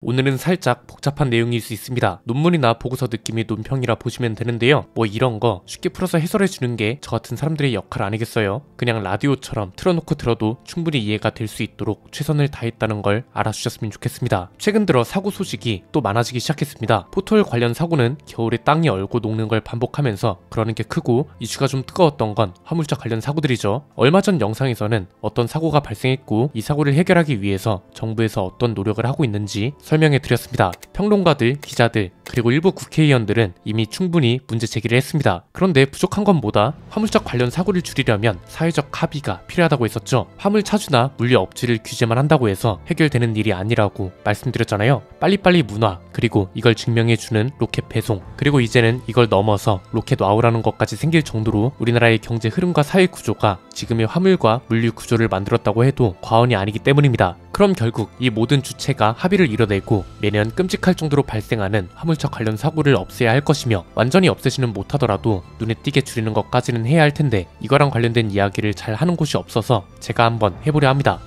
오늘은 살짝 복잡한 내용일 수 있습니다. 논문이나 보고서 느낌이 논평이라 보시면 되는데요. 뭐 이런 거 쉽게 풀어서 해설해주는 게 저 같은 사람들의 역할 아니겠어요? 그냥 라디오처럼 틀어놓고 들어도 충분히 이해가 될 수 있도록 최선을 다했다는 걸 알아주셨으면 좋겠습니다. 최근 들어 사고 소식이 또 많아지기 시작했습니다. 포털 관련 사고는 겨울에 땅이 얼고 녹는 걸 반복하면서 그러는 게 크고, 이슈가 좀 뜨거웠던 건 화물차 관련 사고들이죠. 얼마 전 영상에서는 어떤 사고가 발생했고 이 사고를 해결하기 위해서 정부에서 어떤 노력을 하고 있는지 설명해 드렸습니다. 평론가들, 기자들, 그리고 일부 국회의원들은 이미 충분히 문제 제기를 했습니다. 그런데 부족한 건 뭐다? 화물차 관련 사고를 줄이려면 사회적 합의가 필요하다고 했었죠. 화물 차주나 물류 업체를 규제만 한다고 해서 해결되는 일이 아니라고 말씀드렸잖아요. 빨리빨리 문화, 그리고 이걸 증명해주는 로켓 배송, 그리고 이제는 이걸 넘어서 로켓 와우라는 것까지 생길 정도로 우리나라의 경제 흐름과 사회 구조가 지금의 화물과 물류 구조를 만들었다고 해도 과언이 아니기 때문입니다. 그럼 결국 이 모든 주체가 합의를 이뤄내고 매년 끔찍할 정도로 발생하는 화물차 관련 사고를 없애야 할 것이며, 완전히 없애지는 못하더라도 눈에 띄게 줄이는 것까지는 해야 할 텐데 이거랑 관련된 이야기를 잘 하는 곳이 없어서 제가 한번 해보려 합니다.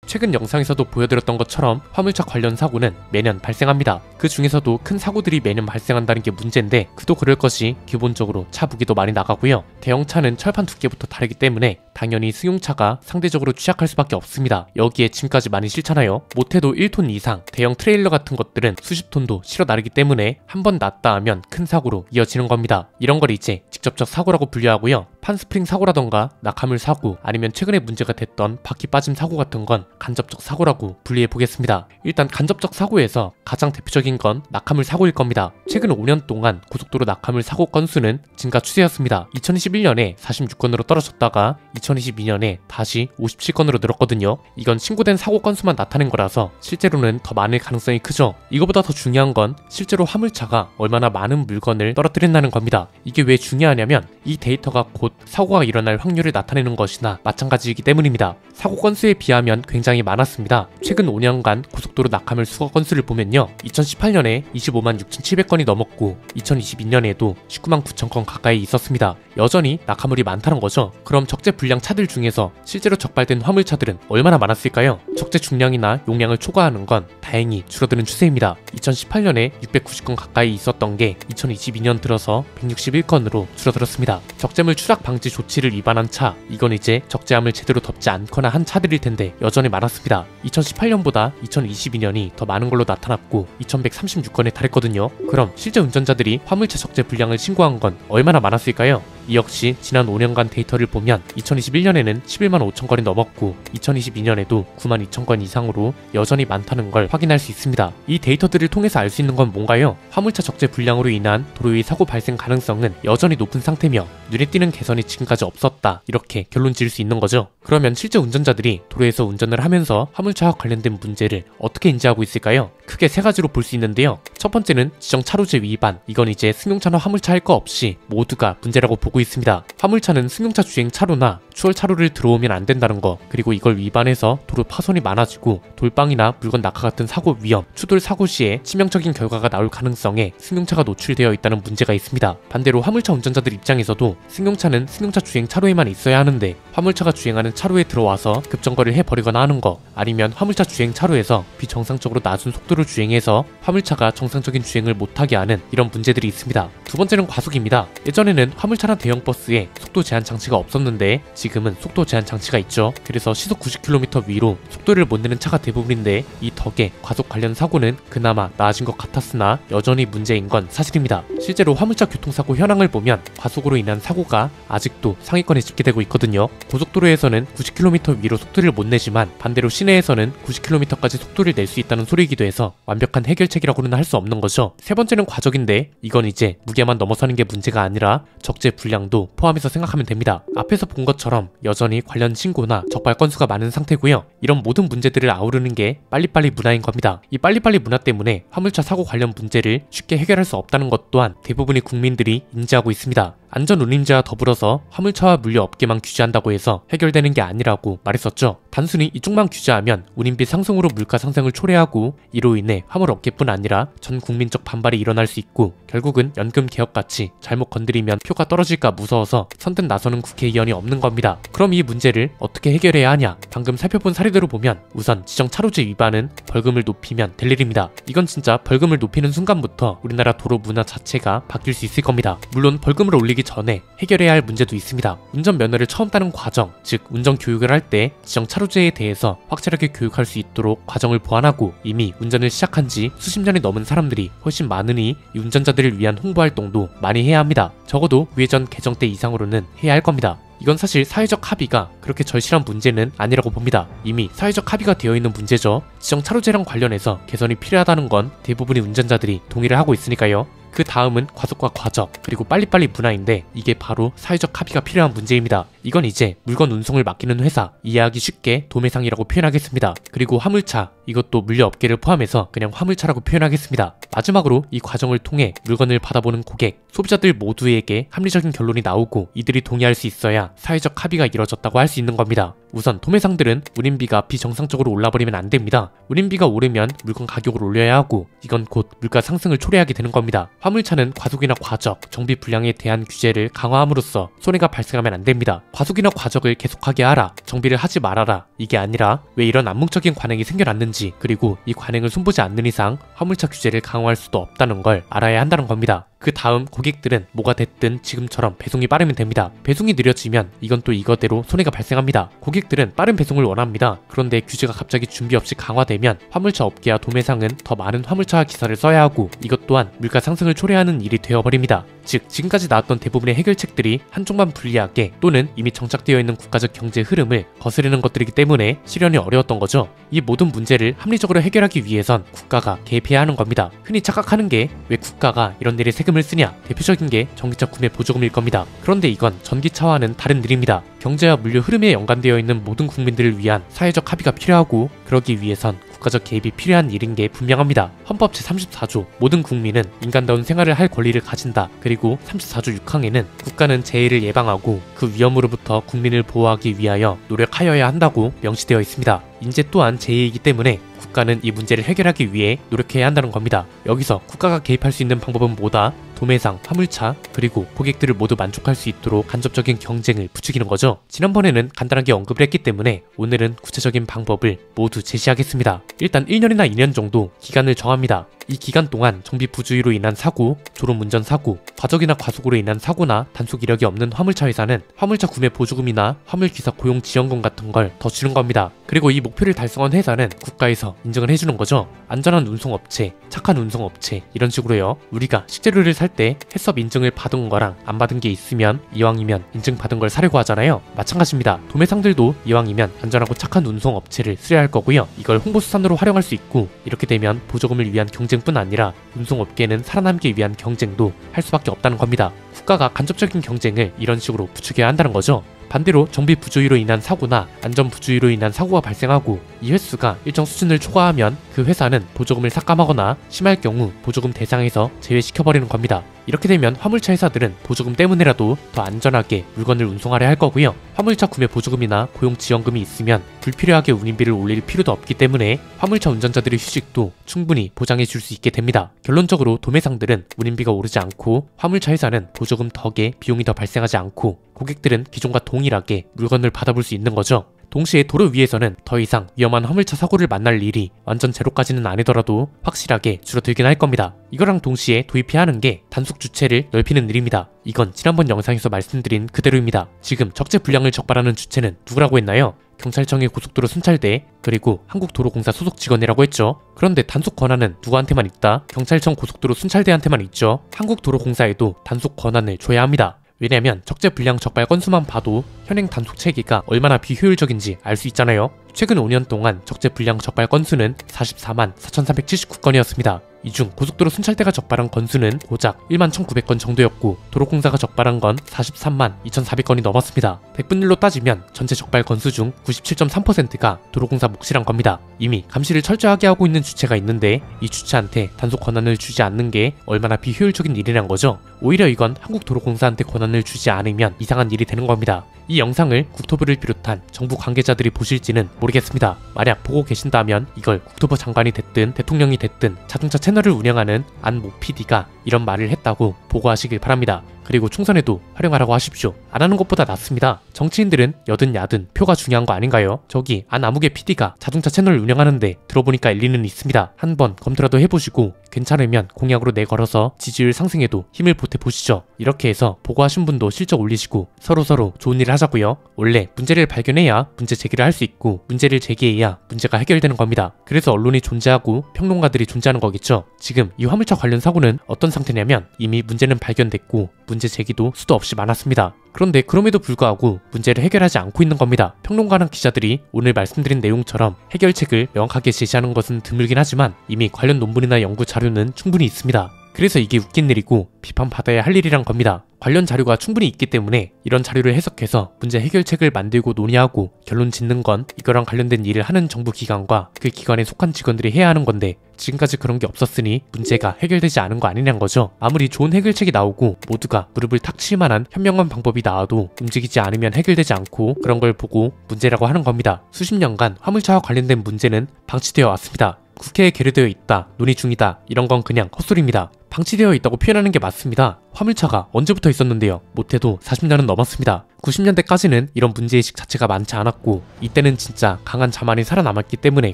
최근 영상에서도 보여드렸던 것처럼 화물차 관련 사고는 매년 발생합니다. 그 중에서도 큰 사고들이 매년 발생한다는 게 문제인데, 그도 그럴 것이 기본적으로 차 무게도 많이 나가고요. 대형차는 철판 두께부터 다르기 때문에 당연히 승용차가 상대적으로 취약할 수밖에 없습니다. 여기에 짐까지 많이 실잖아요. 못해도 1톤 이상, 대형 트레일러 같은 것들은 수십 톤도 실어 나르기 때문에 한번 났다 하면 큰 사고로 이어지는 겁니다. 이런 걸 이제 직접적 사고라고 분류하고요. 판스프링 사고라던가 낙하물 사고, 아니면 최근에 문제가 됐던 바퀴 빠짐 사고 같은 건 간접적 사고라고 분류해 보겠습니다. 일단 간접적 사고에서 가장 대표적인 건 낙하물 사고일 겁니다. 최근 5년 동안 고속도로 낙하물 사고 건수는 증가 추세였습니다. 2021년에 46건으로 떨어졌다가 2022년에 다시 57건으로 늘었거든요. 이건 신고된 사고 건수만 나타낸 거라서 실제로는 더 많을 가능성이 크죠. 이거보다 더 중요한 건 실제로 화물차가 얼마나 많은 물건을 떨어뜨린다는 겁니다. 이게 왜 중요하냐면 이 데이터가 곧 사고가 일어날 확률을 나타내는 것이나 마찬가지이기 때문입니다. 사고 건수에 비하면 굉장히 많았습니다. 최근 5년간 고속도로 낙하물 수거 건수를 보면요, 2018년에 25만 6,700건이 넘었고 2022년에도 19만 9,000건 가까이 있었습니다. 여전히 낙하물이 많다는 거죠. 그럼 적재 불량 차들 중에서 실제로 적발된 화물차들은 얼마나 많았을까요? 적재 중량이나 용량을 초과하는 건 다행히 줄어드는 추세입니다. 2018년에 690건 가까이 있었던 게 2022년 들어서 161건으로 줄어들었습니다. 적재물 추락 방지 조치를 위반한 차, 이건 이제 적재함을 제대로 덮지 않거나 한 차들일 텐데 여전히 많았습니다. 2018년보다 2022년이 더 많은 걸로 나타났고 2136건에 달했거든요. 그럼 실제 운전자들이 화물차 적재 불량을 신고한 건 얼마나 많았을까요? 이 역시 지난 5년간 데이터를 보면 2021년에는 11만 5천 건이 넘었고 2022년에도 9만 2천 건 이상으로 여전히 많다는 걸 확인할 수 있습니다. 이 데이터들을 통해서 알 수 있는 건 뭔가요? 화물차 적재 불량으로 인한 도로 위 사고 발생 가능성은 여전히 높은 상태며 눈에 띄는 개선이 지금까지 없었다, 이렇게 결론 지을 수 있는 거죠. 그러면 실제 운전자들이 도로에서 운전을 하면서 화물차와 관련된 문제를 어떻게 인지하고 있을까요? 크게 세 가지로 볼 수 있는데요. 첫 번째는 지정 차로제 위반, 이건 이제 승용차나 화물차 할 거 없이 모두가 문제라고 보고 있습니다. 화물차는 승용차 주행 차로나 추월 차로를 들어오면 안 된다는 거, 그리고 이걸 위반해서 도로 파손이 많아지고 돌방이나 물건 낙하 같은 사고 위험, 추돌 사고 시에 치명적인 결과가 나올 가능성에 승용차가 노출되어 있다는 문제가 있습니다. 반대로 화물차 운전자들 입장에서도 승용차는 승용차 주행 차로에만 있어야 하는데 화물차가 주행하는 차로에 들어와서 급정거를 해버리거나 하는 거, 아니면 화물차 주행 차로에서 비정상적으로 낮은 속도를 주행해서 화물차가 정상적인 주행을 못하게 하는 이런 문제들이 있습니다. 두 번째는 과속입니다. 예전에는 화물차나 대형 버스에 속도 제한 장치가 없었는데 지금은 속도 제한 장치가 있죠. 그래서 시속 90km 위로 속도를 못 내는 차가 대부분인데 이 덕에 과속 관련 사고는 그나마 나아진 것 같았으나 여전히 문제인 건 사실입니다. 실제로 화물차 교통사고 현황을 보면 과속으로 인한 사고가 아직도 상위권에 집계되고 있거든요. 고속도로에서는 90km 위로 속도를 못 내지만 반대로 시내에서는 90km까지 속도를 낼 수 있다는 소리이기도 해서 완벽한 해결책이라고는 할 수 없는 거죠. 세 번째는 과적인데 이건 이제 무게만 넘어서는 게 문제가 아니라 적재 불량도 포함해서 생각하면 됩니다. 앞에서 본 것처럼 여전히 관련 신고나 적발 건수가 많은 상태고요. 이런 모든 문제들을 아우르는 게 빨리빨리 문화인 겁니다. 이 빨리빨리 문화 때문에 화물차 사고 관련 문제를 쉽게 해결할 수 없다는 것 또한 대부분의 국민들이 인지하고 있습니다. 안전 운임제와 더불어서 화물차와 물류 업계만 규제한다고 해서 해결되는 게 아니라고 말했었죠. 단순히 이쪽만 규제하면 운임비 상승으로 물가 상승을 초래하고 이로 인해 화물 업계뿐 아니라 전 국민적 반발이 일어날 수 있고 결국은 연금 개혁같이 잘못 건드리면 표가 떨어질까 무서워서 선뜻 나서는 국회의원이 없는 겁니다. 그럼 이 문제를 어떻게 해결해야 하냐? 방금 살펴본 사례대로 보면 우선 지정 차로제 위반은 벌금을 높이면 될 일입니다. 이건 진짜 벌금을 높이는 순간부터 우리나라 도로 문화 자체가 바뀔 수 있을 겁니다. 물론 벌금을 올리기 전에 해결해야 할 문제도 있습니다. 운전면허를 처음 따는 과정, 즉 운전 교육을 할 때 지정 차로제에 대해서 확실하게 교육할 수 있도록 과정을 보완하고 이미 운전을 시작한 지 수십 년이 넘은 사람들이 훨씬 많으니 이 운전자들을 위한 홍보 활동도 많이 해야 합니다. 적어도 우회전 개정 때 이상으로는 해야 할 겁니다. 이건 사실 사회적 합의가 그렇게 절실한 문제는 아니라고 봅니다. 이미 사회적 합의가 되어 있는 문제죠. 지정 차로제랑 관련해서 개선이 필요하다는 건 대부분의 운전자들이 동의를 하고 있으니까요. 그 다음은 과속과 과적, 그리고 빨리빨리 문화인데 이게 바로 사회적 합의가 필요한 문제입니다. 이건 이제 물건 운송을 맡기는 회사, 이해하기 쉽게 도매상이라고 표현하겠습니다. 그리고 화물차, 이것도 물류업계를 포함해서 그냥 화물차라고 표현하겠습니다. 마지막으로 이 과정을 통해 물건을 받아보는 고객, 소비자들 모두에게 합리적인 결론이 나오고 이들이 동의할 수 있어야 사회적 합의가 이뤄졌다고 할 수 있는 겁니다. 우선 도매상들은 운임비가 비정상적으로 올라버리면 안 됩니다. 운임비가 오르면 물건 가격을 올려야 하고 이건 곧 물가 상승을 초래하게 되는 겁니다. 화물차는 과속이나 과적, 정비 불량에 대한 규제를 강화함으로써 손해가 발생하면 안 됩니다. 과속이나 과적을 계속하게 하라, 정비를 하지 말아라, 이게 아니라 왜 이런 암묵적인 관행이 생겨났는지, 그리고 이 관행을 손보지 않는 이상 화물차 규제를 강화할 수도 없다는 걸 알아야 한다는 겁니다. 그 다음 고객들은 뭐가 됐든 지금처럼 배송이 빠르면 됩니다. 배송이 느려지면 이건 또 이거대로 손해가 발생합니다. 고객들은 빠른 배송을 원합니다. 그런데 규제가 갑자기 준비 없이 강화되면 화물차 업계와 도매상은 더 많은 화물차 기사를 써야 하고 이것 또한 물가 상승을 초래하는 일이 되어버립니다. 즉 지금까지 나왔던 대부분의 해결책들이 한쪽만 불리하게 또는 이미 정착되어 있는 국가적 경제 흐름을 거스르는 것들이기 때문에 실현이 어려웠던 거죠. 이 모든 문제를 합리적으로 해결하기 위해선 국가가 개입해야 하는 겁니다. 흔히 착각하는 게 왜 국가가 이런 일에 세금을 쓰냐? 대표적인 게 전기차 구매 보조금일 겁니다. 그런데 이건 전기차와는 다른 일입니다. 경제와 물류 흐름에 연관되어 있는 모든 국민들을 위한 사회적 합의가 필요하고 그러기 위해선 국가적 개입이 필요한 일인 게 분명합니다. 헌법 제34조 모든 국민은 인간다운 생활을 할 권리를 가진다. 그리고 34조 6항에는 국가는 재해를 예방하고 그 위험으로부터 국민을 보호하기 위하여 노력하여야 한다고 명시되어 있습니다. 인재 또한 재해이기 때문에 국가는 이 문제를 해결하기 위해 노력해야 한다는 겁니다. 여기서 국가가 개입할 수 있는 방법은 뭐다? 도매상, 화물차, 그리고 고객들을 모두 만족할 수 있도록 간접적인 경쟁을 부추기는 거죠. 지난번에는 간단하게 언급을 했기 때문에 오늘은 구체적인 방법을 모두 제시하겠습니다. 일단 1년이나 2년 정도 기간을 정합니다. 이 기간 동안 정비 부주의로 인한 사고, 졸음운전 사고, 과적이나 과속으로 인한 사고나 단속 이력이 없는 화물차 회사는 화물차 구매 보조금이나 화물기사 고용 지원금 같은 걸 더 주는 겁니다. 그리고 이 목표를 달성한 회사는 국가에서 인정을 해주는 거죠. 안전한 운송업체, 착한 운송업체 이런 식으로요. 우리가 식재료를 살 때 해썹 인증을 받은 거랑 안 받은 게 있으면 이왕이면 인증받은 걸 사려고 하잖아요. 마찬가지입니다. 도매상들도 이왕이면 안전하고 착한 운송업체를 쓰려 할 거고요. 이걸 홍보수단으로 활용할 수 있고 이렇게 되면 보조금을 위한 경쟁뿐 아니라 운송업계는 살아남기 위한 경쟁도 할 수밖에 없다는 겁니다. 국가가 간접적인 경쟁을 이런 식으로 부추겨야 한다는 거죠. 반대로 정비 부주의로 인한 사고나 안전 부주의로 인한 사고가 발생하고 이 횟수가 일정 수준을 초과하면 그 회사는 보조금을 삭감하거나 심할 경우 보조금 대상에서 제외시켜버리는 겁니다. 이렇게 되면 화물차 회사들은 보조금 때문에라도 더 안전하게 물건을 운송하려 할 거고요. 화물차 구매 보조금이나 고용지원금이 있으면 불필요하게 운임비를 올릴 필요도 없기 때문에 화물차 운전자들의 휴식도 충분히 보장해 줄 수 있게 됩니다. 결론적으로 도매상들은 운임비가 오르지 않고 화물차 회사는 보조금 덕에 비용이 더 발생하지 않고 고객들은 기존과 동일하게 물건을 받아볼 수 있는 거죠. 동시에 도로 위에서는 더 이상 위험한 화물차 사고를 만날 일이 완전 제로까지는 아니더라도 확실하게 줄어들긴 할 겁니다. 이거랑 동시에 도입해야 하는 게 단속 주체를 넓히는 일입니다. 이건 지난번 영상에서 말씀드린 그대로입니다. 지금 적재 불량을 적발하는 주체는 누구라고 했나요? 경찰청의 고속도로 순찰대, 그리고 한국도로공사 소속 직원이라고 했죠. 그런데 단속 권한은 누구한테만 있다? 경찰청 고속도로 순찰대한테만 있죠. 한국도로공사에도 단속 권한을 줘야 합니다. 왜냐면 적재 불량 적발 건수만 봐도 현행 단속 체계가 얼마나 비효율적인지 알 수 있잖아요. 최근 5년 동안 적재 불량 적발 건수는 44만 4,379건이었습니다. 이 중 고속도로 순찰대가 적발한 건수는 고작 1만 1,900건 정도였고 도로공사가 적발한 건 43만 2,400건이 넘었습니다. 100분율로 따지면 전체 적발 건수 중 97.3%가 도로공사 몫이란 겁니다. 이미 감시를 철저하게 하고 있는 주체가 있는데 이 주체한테 단속 권한을 주지 않는 게 얼마나 비효율적인 일이란 거죠. 오히려 이건 한국도로공사한테 권한을 주지 않으면 이상한 일이 되는 겁니다. 이 영상을 국토부를 비롯한 정부 관계자들이 보실지는 모르겠습니다. 만약 보고 계신다면 이걸 국토부 장관이 됐든 대통령이 됐든 자동차 채널을 운영하는 안모 PD가 이런 말을 했다고 보고하시길 바랍니다. 그리고 총선에도 활용하라고 하십시오. 안 하는 것보다 낫습니다. 정치인들은 여든 야든 표가 중요한 거 아닌가요? 저기 안아무개 PD가 자동차 채널을 운영하는데 들어보니까 일리는 있습니다. 한번 검토라도 해보시고 괜찮으면 공약으로 내걸어서 지지율 상승에도 힘을 보태보시죠. 이렇게 해서 보고하신 분도 실적 올리시고 서로서로 좋은 일을 하자고요. 원래 문제를 발견해야 문제 제기를 할 수 있고 문제를 제기해야 문제가 해결되는 겁니다. 그래서 언론이 존재하고 평론가들이 존재하는 거겠죠. 지금 이 화물차 관련 사고는 어떤 상태냐면 이미 문제는 발견됐고 문제 제기도 수도 없이 많았습니다. 그런데 그럼에도 불구하고 문제를 해결하지 않고 있는 겁니다. 평론가랑 기자들이 오늘 말씀드린 내용처럼 해결책을 명확하게 제시하는 것은 드물긴 하지만 이미 관련 논문이나 연구 자료는 충분히 있습니다. 그래서 이게 웃긴 일이고 비판받아야 할 일이란 겁니다. 관련 자료가 충분히 있기 때문에 이런 자료를 해석해서 문제 해결책을 만들고 논의하고 결론 짓는 건 이거랑 관련된 일을 하는 정부 기관과 그 기관에 속한 직원들이 해야 하는 건데 지금까지 그런 게 없었으니 문제가 해결되지 않은 거 아니냐는 거죠. 아무리 좋은 해결책이 나오고 모두가 무릎을 탁 칠 만한 현명한 방법이 나와도 움직이지 않으면 해결되지 않고 그런 걸 보고 문제라고 하는 겁니다. 수십 년간 화물차와 관련된 문제는 방치되어 왔습니다. 국회에 계류되어 있다, 논의 중이다 이런 건 그냥 헛소리입니다. 방치되어 있다고 표현하는 게 맞습니다. 화물차가 언제부터 있었는데요. 못해도 40년은 넘었습니다. 90년대까지는 이런 문제의식 자체가 많지 않았고 이때는 진짜 강한 자만이 살아남았기 때문에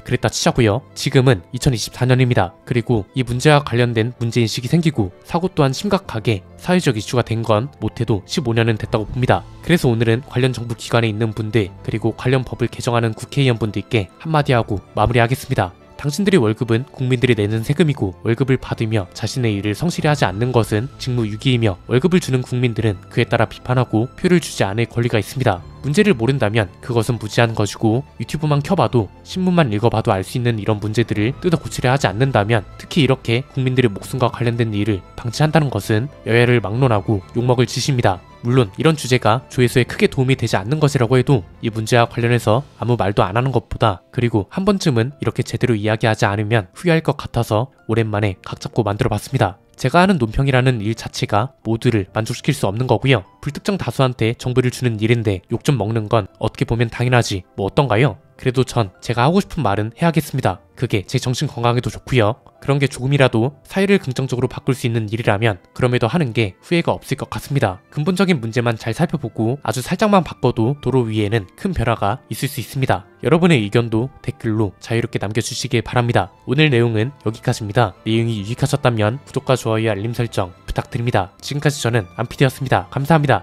그랬다 치자고요. 지금은 2024년입니다. 그리고 이 문제와 관련된 문제인식이 생기고 사고 또한 심각하게 사회적 이슈가 된 건 못해도 15년은 됐다고 봅니다. 그래서 오늘은 관련 정부 기관에 있는 분들 그리고 관련 법을 개정하는 국회의원분들께 한마디 하고 마무리하겠습니다. 당신들의 월급은 국민들이 내는 세금이고 월급을 받으며 자신의 일을 성실히 하지 않는 것은 직무유기이며 월급을 주는 국민들은 그에 따라 비판하고 표를 주지 않을 권리가 있습니다. 문제를 모른다면 그것은 무지한 것이고 유튜브만 켜봐도 신문만 읽어봐도 알 수 있는 이런 문제들을 뜯어 고치려 하지 않는다면 특히 이렇게 국민들의 목숨과 관련된 일을 방치한다는 것은 여야를 막론하고 욕먹을 짓입니다. 물론 이런 주제가 조회수에 크게 도움이 되지 않는 것이라고 해도 이 문제와 관련해서 아무 말도 안 하는 것보다 그리고 한 번쯤은 이렇게 제대로 이야기하지 않으면 후회할 것 같아서 오랜만에 각 잡고 만들어 봤습니다. 제가 하는 논평이라는 일 자체가 모두를 만족시킬 수 없는 거고요. 불특정 다수한테 정보를 주는 일인데 욕 좀 먹는 건 어떻게 보면 당연하지 뭐 어떤가요? 그래도 전 제가 하고 싶은 말은 해야겠습니다. 그게 제 정신 건강에도 좋고요. 그런 게 조금이라도 사회를 긍정적으로 바꿀 수 있는 일이라면 그럼에도 하는 게 후회가 없을 것 같습니다. 근본적인 문제만 잘 살펴보고 아주 살짝만 바꿔도 도로 위에는 큰 변화가 있을 수 있습니다. 여러분의 의견도 댓글로 자유롭게 남겨주시길 바랍니다. 오늘 내용은 여기까지입니다. 내용이 유익하셨다면 구독과 좋아요 알림 설정 부탁드립니다. 지금까지 저는 안피디였습니다. 감사합니다.